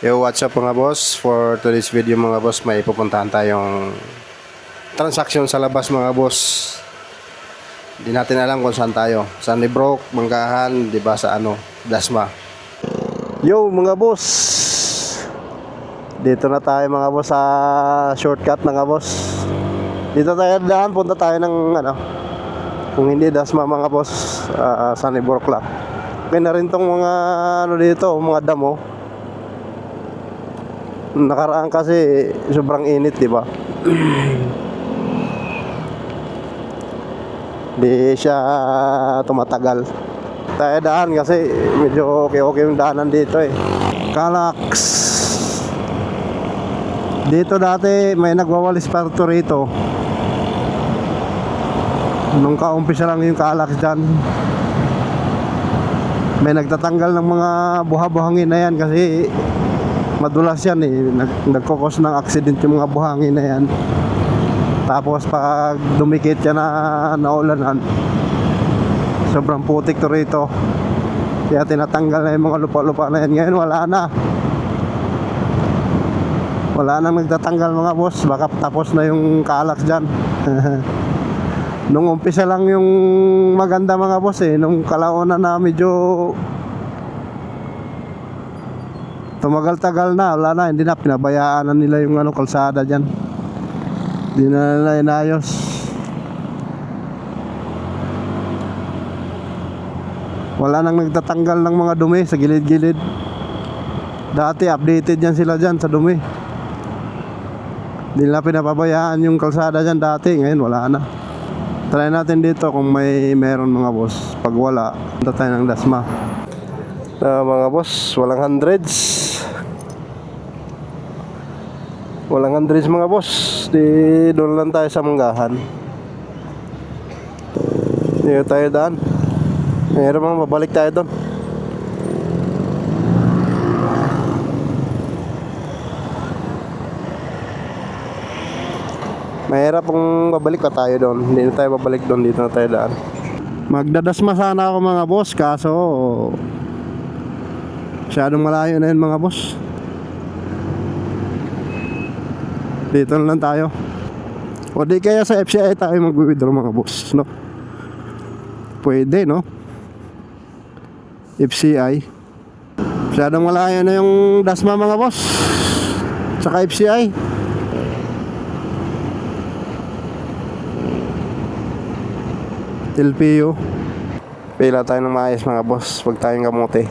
Yo, what's up mga boss? For today's video mga boss, may pupuntahan tayong transaksyon sa labas mga boss. Hindi natin alam kung saan tayo. San Libroc, Manggahan, di ba sa Dasma. Yo mga boss. Dito na tayo mga boss sa shortcut mga boss. Dito tayo daan, punta tayo ng kung hindi Dasma mga boss, San Libroc lang. Okay na rin tong mga dito, mga damo. Nakaraan kasi sobrang init, di ba? Di siya tumatagal. Tayo daan kasi medyo okay yung daanan dito eh. Calax. Dito dati may nagwawalis parto rito. Nung kaumpisa lang yung Calax dyan, may nagtatanggal ng mga buha-buhangin na yan kasi madulas yan eh. Nagkukos ng accident yung mga buhangin na yan. Tapos pag dumikit yan na naulanan, sobrang putik to rito. Kaya tinatanggal na yung mga lupa-lupa na yan. Ngayon wala na. Wala nang nagtatanggal mga boss. Baka tapos na yung Calax dyan. Nung umpisa lang yung maganda mga boss eh. Nung kalauna na medyo tumagal-tagal na, wala na, hindi na, pinabayaan na nila yung kalsada dyan. Hindi na nila inayos. Wala nang nagtatanggal ng mga dumi sa gilid-gilid. Dati updated yan sila dyan sa dumi. Hindi nila pinapabayaan yung kalsada dyan dati. Ngayon wala na. Try natin dito kung meron mga boss. Pag wala, punta tayo ng Dasma. Mga boss, walang hundreds. Walang hundreds mga boss. Doon lang tayo sa Manggahan. Dito tayo daan. Meron mga babalik tayo doon. Mahirap kung babalik pa tayo doon. Hindi na tayo babalik doon. Dito na tayo daan. Magdadasma sana ako mga boss. Kaso masyadong malayo na yun mga boss. Dito na lang tayo. O di kaya sa FCI tayo mag-withdraw mga boss, no? Pwede, no? FCI. Masyadong malayo na yung Dasma mga boss. Saka FCI. LPU. Pila tayo ng maayos mga boss. Huwag tayong kamote.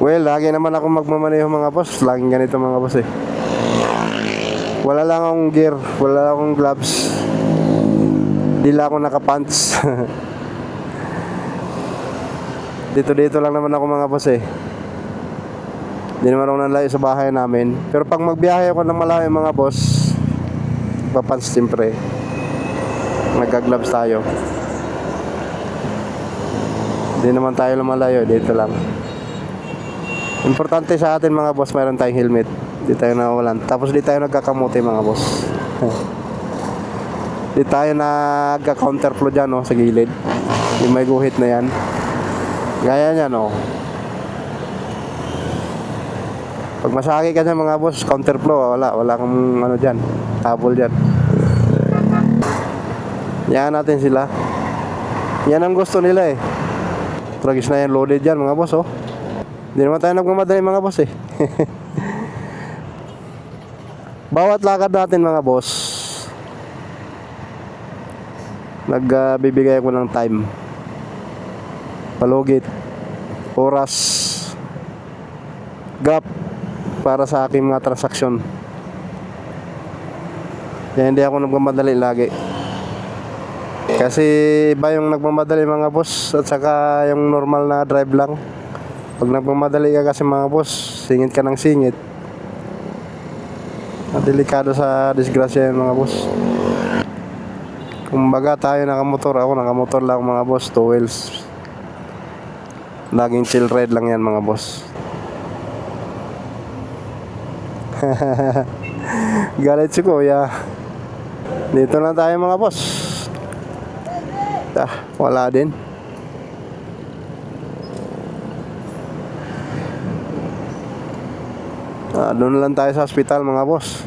Well, lagi naman ako magmamaneho mga boss. Laging ganito mga boss eh. Wala lang akong gear, wala lang akong gloves. Di lang ako nakapants. Dito lang naman ako mga boss eh. Di naman ako nalayo sa bahay namin. Pero pag magbiyahe ako ng malayo mga boss, papants siyempre. Nagka-gloves tayo. Di naman tayo lumalayo, dito lang. Importante sa atin mga boss, mayroon tayong helmet. Di tayo nawawalan. Tapos di tayo nagkakamote mga boss. Di tayo nagka-counterflow dyan sa gilid. Yung may guhit na yan. Gaya nyan Pag masaki ka dyan mga boss, counterflow, wala kang dyan, habol dyan. Yan natin sila. Yan ang gusto nila eh. Tragis na yan, loaded dyan mga boss Hindi naman tayo nagmamadali mga boss eh. Bawat lakad natin mga boss, nagbibigay ako ng time, palugit, oras, gap para sa aking mga transaksyon. Kaya hindi ako nagmamadali lagi. Kasi iba yung nagmamadali mga boss at saka yung normal na drive lang. Pag nagmamadali ka kasi mga boss, singit ka ng singit. Delikado sa disgrasya yan mga boss. Kumbaga tayo nakamotor, ako nakamotor lang mga boss, 2 wheels. Laging chill ride lang yan mga boss. Galit si kuya. Dito lang tayo mga boss. Wala din. Doon na lang tayo sa hospital mga boss.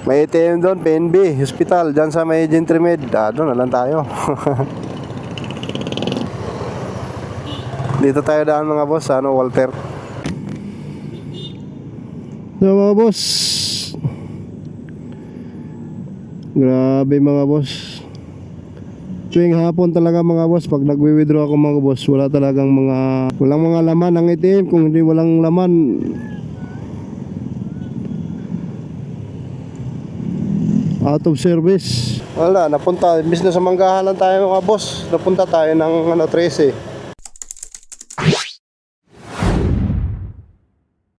May ATM doon, PNB hospital, dyan sa may Gentrimed. Doon na lang tayo. Dito tayo daan mga boss, Walter. So mga boss, grabe mga boss. Tuwing hapon talaga mga boss, pag nagwi-withdraw ako mga boss, walang mga laman ang ATM. Kung hindi walang laman, out of service. Wala, napunta, imbis na sa Manggahan lang tayo mga boss, napunta tayo ng 13.